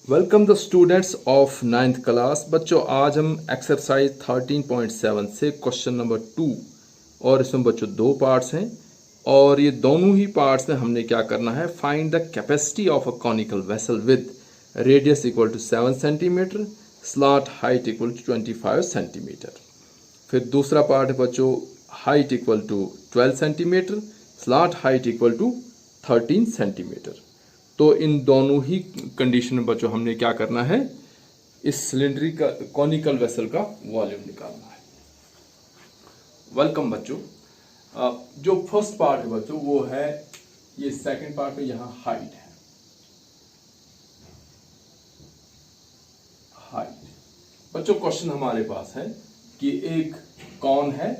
Welcome the students of ninth class. बच्चों आज हम एक्सरसाइज 13.7 से क्वेश्चन नंबर 2 और इसमें बच्चों दो पार्ट्स हैं और ये दोनों ही पार्ट्स में हमने क्या करना है, find the capacity of a conical vessel with radius equal to 7 centimetre, slant height equal to 25 centimetre. फिर दूसरा पार्ट है बच्चों height equal to 12 centimetre, slant height equal to 13 centimetre. तो इन दोनों ही कंडीशन में बच्चों हमने क्या करना है, इस सिलेंडरी का कॉनिकल वेसल का वॉल्यूम निकालना है। वेलकम बच्चों। जो फर्स्ट पार्ट है बच्चों वो है, ये सेकंड पार्ट में यहां हाइट है। हाइट बच्चों क्वेश्चन हमारे पास है कि एक कॉन है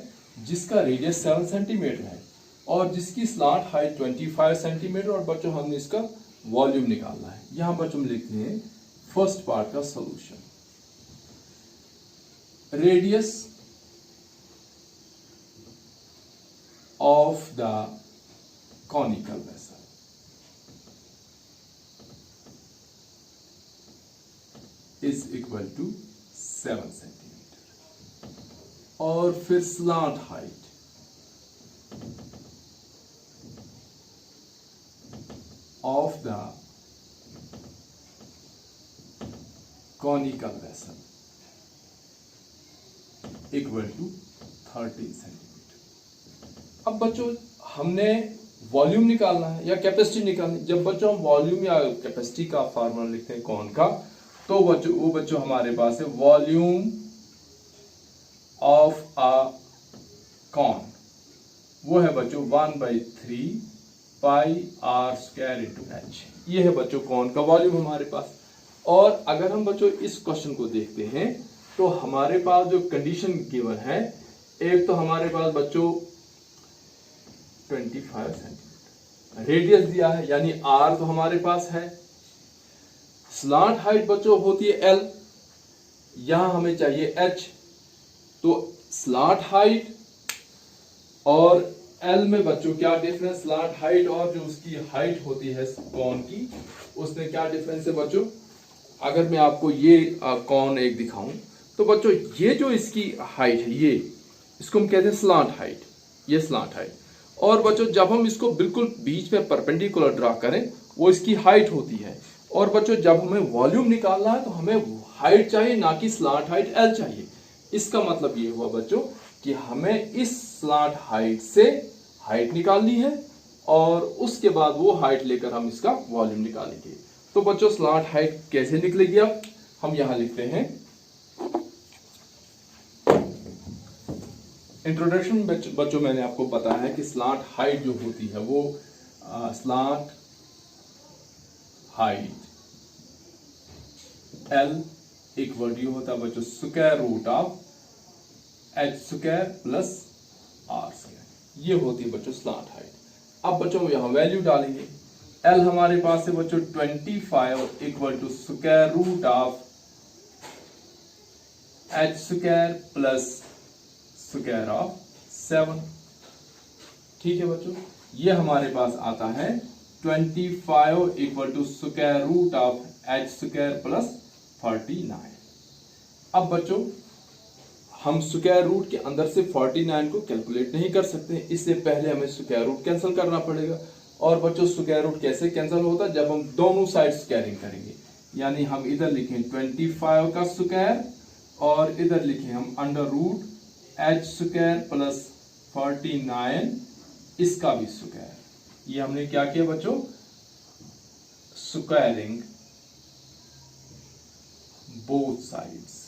जिसका रेडियस 7 सेंटीमीटर है और जिसकी स्लॉट हाइट 25 सेंटीमीटर और बच्चों हमने इसका वॉल्यूम निकालना है। यहां पर हम लिखते हैं फर्स्ट पार्ट का solution. Radius of the conical vessel is equal to 7 centimetre और फिर slant height of the conical vessel equal to 13 centimetre. अब बच्चों हमने वॉल्यूम निकालना है या कैपेसिटी निकालनी। जब बच्चों हम वॉल्यूम या कैपेसिटी का फार्मूला लिखते हैं कौन का, तो वो बच्चों हमारे पास है वॉल्यूम ऑफ अ कॉन, वो है बच्चों 1/3 pi R square into H. ये है बच्चों कौन का वॉल्यूम हमारे पास। और अगर हम बच्चों इस क्वेश्चन को देखते हैं तो हमारे पास जो कंडीशन गिवन है, एक तो हमारे पास बच्चों 25 सेंटीमीटर रेडियस दिया है, यानी आर तो हमारे पास है। स्लॉट हाइट बच्चों होती है एल, यहां हमें चाहिए एच। तो स्लॉट हाइट और एल में बच्चों क्या डिफरेंस, स्लॉट हाइट और जो उसकी हाइट होती है कॉन की, उसमें क्या डिफरेंस है बच्चों। अगर मैं आपको ये कॉन एक दिखाऊं तो बच्चों ये जो इसकी हाइट है, ये इसको हम कहते हैं स्लॉट हाइट, ये स्लॉट हाइट। और बच्चों जब हम इसको बिल्कुल बीच में परपेंडिकुलर ड्रा करें वो इसकी हाइट होती है। और बच्चों जब हमें वॉल्यूम निकालना है तो हमें हाइट चाहिए, ना कि स्लॉट हाइट एल चाहिए। इसका मतलब ये हुआ बच्चों कि हमें इस स्लॉट हाइट से हाइट निकालनी है और उसके बाद वो हाइट लेकर हम इसका वॉल्यूम निकालेंगे। तो बच्चों स्लॉट हाइट कैसे निकलेगी, अब हम यहां लिखते हैं इंट्रोडक्शन। बच्चों मैंने आपको बताया है कि स्लॉट हाइट जो होती है वो slant height L equal to होता है बच्चों square root of H square plus R square. ये होती है बच्चों स्लॉट हाइट। अब बच्चों यहां वैल्यू डालेंगे। एल हमारे पास है बच्चों 25 equal to square root of H square plus square of 7। ठीक है बच्चों, ये हमारे पास आता है 25 equal to square root of H square plus 49। अब बच्चों हम स्क्वायर रूट के अंदर से 49 को कैलकुलेट नहीं कर सकते, इससे पहले हमें स्क्वायर रूट कैंसिल करना पड़ेगा। और बच्चों स्क्वायर रूट कैसे कैंसिल होता है, जब हम दोनों साइड स्क्वायरिंग करेंगे। यानी हम इधर लिखें 25 का स्क्वायर और इधर लिखें हम under root H square plus 49 इसका भी स्क्वायर। ये हमने क्या किया बच्चों, स्क्वायरिंग बोथ साइड्स।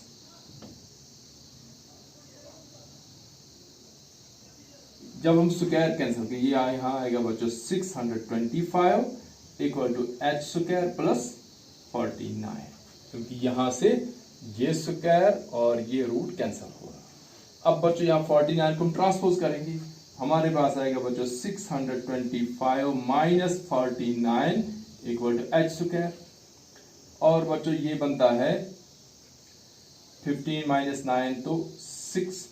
जब हम स्क्वायर कैंसिल करें, ये यहां आएगा बच्चों 625 equal to H square plus 49, क्योंकि यहां से ये स्क्वायर और ये रूट कैंसिल हो रहा। अब बच्चों यहां 49 को हम ट्रांसपोज करेंगे, हमारे पास आएगा बच्चों 625 minus 49 equal to H square. और बच्चों ये बनता है 15 माइनस 9 तो 6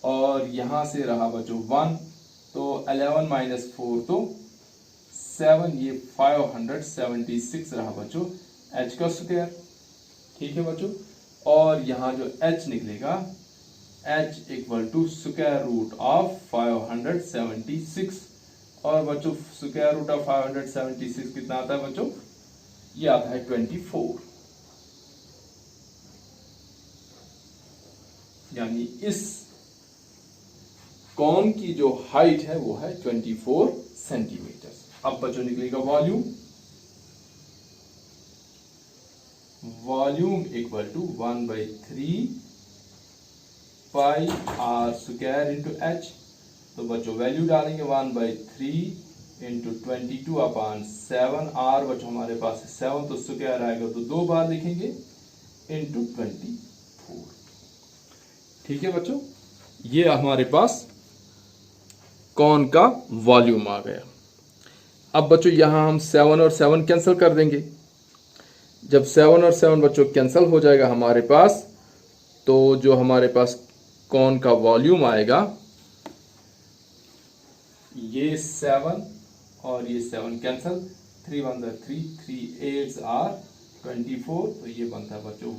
और यहां से रहा बच्चों 1, तो 11 माइनस 4 तो 7, ये 576 रहा बच्चों h का स्क्वायर, ठीक है बच्चों। और यहाँ जो h निकलेगा h equal to square root of 576, और बच्चों स्क्वायर रूट ऑफ 576 कितना आता है बच्चों, ये आता है 24, यानी इस कॉन की जो हाइट है वो है 24 सेंटीमीटर। अब बच्चों निकलेगा volume, volume equal to 1/3 pi R square into H. तो बच्चों वैल्यू डालेंगे 1/3 इंटू 22/7, आर बच्चों हमारे पास 7 तो स्क्वायर आएगा तो 2 बार लिखेंगे इंटू 24, ठीक है बच्चों। ये हमारे पास कॉन का वॉल्यूम आ गया। अब बच्चों यहां हम 7 और 7 कैंसिल कर देंगे। जब 7 और 7 बच्चों कैंसिल हो जाएगा हमारे पास, तो जो हमारे पास कॉन का वॉल्यूम आएगा, ये 7 और ये 7 कैंसिल, 3 1 3, 3 8 आर 24, तो ये बनता है बच्चों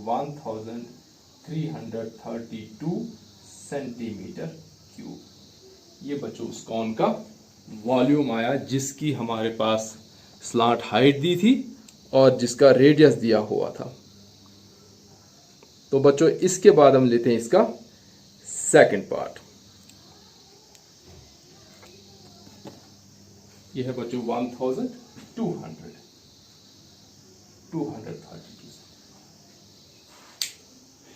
1332 सेंटीमीटर क्यूब। ये बच्चों उस कॉन का वॉल्यूम आया जिसकी हमारे पास स्लांट हाइट दी थी और जिसका रेडियस दिया हुआ था। तो बच्चों इसके बाद हम लेते हैं इसका सेकंड पार्ट। यह है बच्चों 232।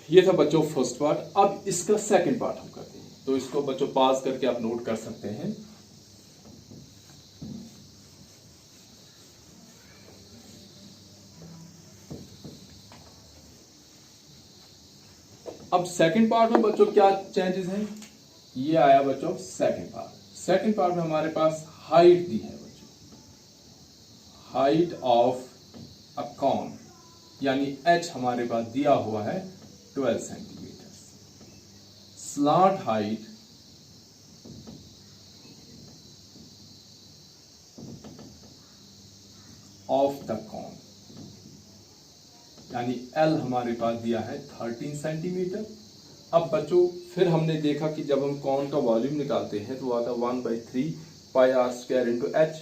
ये था बच्चों फर्स्ट पार्ट। अब इसका सेकंड पार्ट हम करते हैं, तो इसको बच्चों पास करके आप नोट कर सकते हैं। अब सेकंड पार्ट में बच्चों क्या चेंजेस हैं, ये आया बच्चों सेकंड पार्ट। सेकंड पार्ट में हमारे पास हाइट दी है बच्चों, हाइट ऑफ अ कॉन, यानी h हमारे पास दिया हुआ है 12 centimetre. Slant height of the cone, यानी L हमारे पास दिया है 13 सेंटीमीटर। अब बच्चों फिर हमने देखा कि जब हम कॉन का वॉल्यूम निकालते हैं तो आता 1/3 pi R square into H.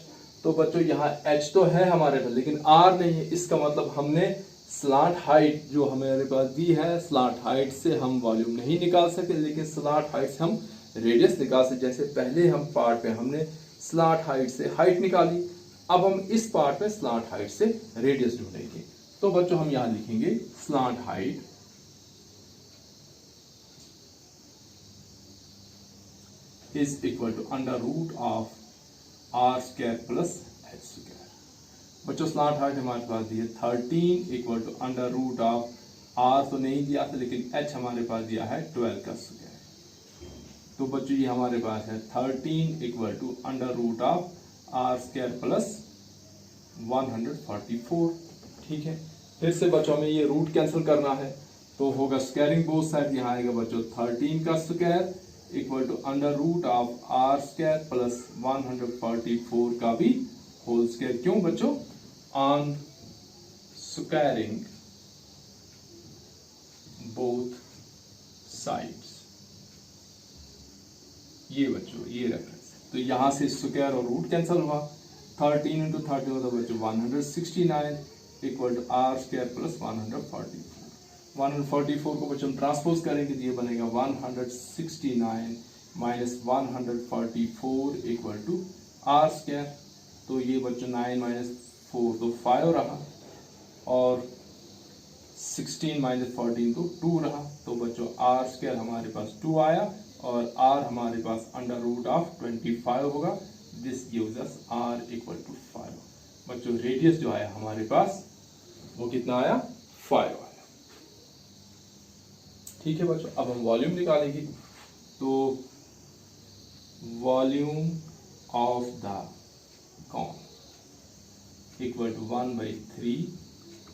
तो बच्चों यहाँ h तो है हमारे पास लेकिन r नहीं है, इसका मतलब हमने स्लांट हाइट जो हमारे पास दी है, स्लांट हाइट से हम वॉल्यूम नहीं निकाल सके, लेकिन स्लांट हाइट से हम रेडियस निकाल सके। जैसे पहले हम पार्ट में हमने स्लांट हाइट से हाइट निकाली, अब हम इस पार्ट में स्लांट हाइट से रेडियस ढूंढेंगे। तो बच्चों हम यहां लिखेंगे slant height is equal to under root of R square plus H square. बच्चों स्लांट हाइट हमारे पास दी है 13 equal to under root of R तो नहीं दिया था लेकिन एच हमारे पास दिया है 12 का स्क्वायर। तो बच्चों ये हमारे पास है 13 equal to under root of R square plus 144, ठीक है। फिर से बच्चों में ये रूट कैंसिल करना है तो होगा स्क्वायरिंग बोथ साइड, यहाँ आएगा बच्चों 13 का square equal to under root of R square plus 144 का भी होल स्क्वायर। क्यों बच्चों, ऑन स्क्वायरिंग बोथ साइड्स। ये बच्चों ये रेफरेंस, तो यहां से स्क्वायर और रूट कैंसिल हुआ, 13 इंटू 13 होता बच्चों 169 equal to R square plus 144। 144 को बच्चों ट्रांसपोज करेंगे तो ये बनेगा 169 minus 144 equal to R square. तो ये बच्चों 9 माइनस 4 तो 5 रहा और 16 माइनस 14 तो 2 रहा। तो बच्चों आर स्क्वायर हमारे पास 2 आया और आर हमारे पास अंडर रूट ऑफ 25 होगा। This gives us R equal to 5। बच्चों रेडियस जो आया हमारे पास वो कितना आया, 5 आया, ठीक है बच्चों। अब हम वॉल्यूम निकालेंगे, तो volume of the cone equal to 1/3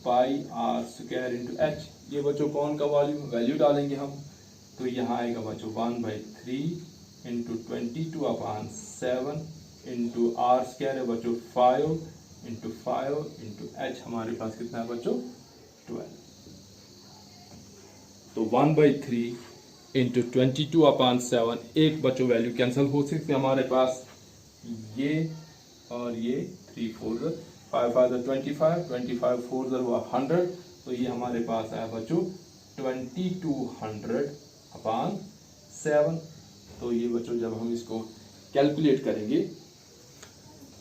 pi R square into H. ये बच्चों कॉन का वॉल्यूम, वैल्यू डालेंगे हम तो यहाँ आएगा बच्चों 1/3 इंटू 22/7 इंटू आर स्क्वायर है बच्चों 5 इंटू 5 इंटू एच हमारे पास कितना है बच्चों 12। तो 1/3 इंटू 22/7 एक बच्चों वैल्यू कैंसिल हो सकती है हमारे पास, ये और ये 3 4 5 5 25 25 4 हुआ 100, तो ये हमारे पास आया बच्चों 2200/7। तो ये बच्चों जब हम इसको कैलकुलेट करेंगे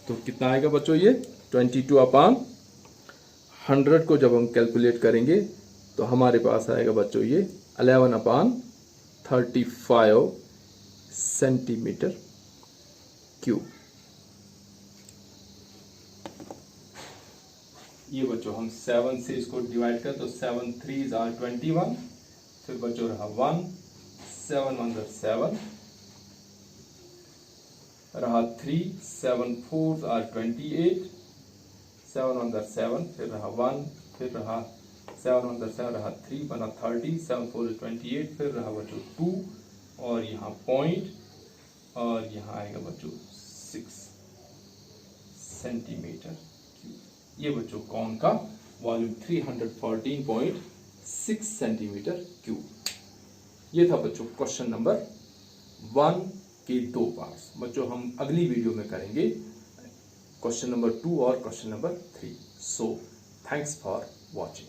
तो कितना आएगा बच्चों, ये 22/100 को जब हम कैलकुलेट करेंगे तो हमारे पास आएगा बच्चों ये 11/35 सेंटीमीटर क्यूब। ये बच्चों हम 7 से इसको डिवाइड करें तो 7 3 are 21, फिर बच्चों रहा 1 7 1 7, रहा 3 7 4 are 28, 7 1 7, फिर रहा 1, फिर रहा 7 1 7 रहा 3 बना 30, 7 4 28, फिर रहा बच्चों 2 और यहाँ पॉइंट और यहाँ आएगा बच्चों 6 सेंटीमीटर क्यूब। ये बच्चों कौन का वॉल्यूम 314.6 सेंटीमीटर क्यूब। ये था बच्चों क्वेश्चन नंबर 1 के 2 पार्ट्स। बच्चों हम अगली वीडियो में करेंगे क्वेश्चन नंबर 2 और question number 3। So thanks for watching.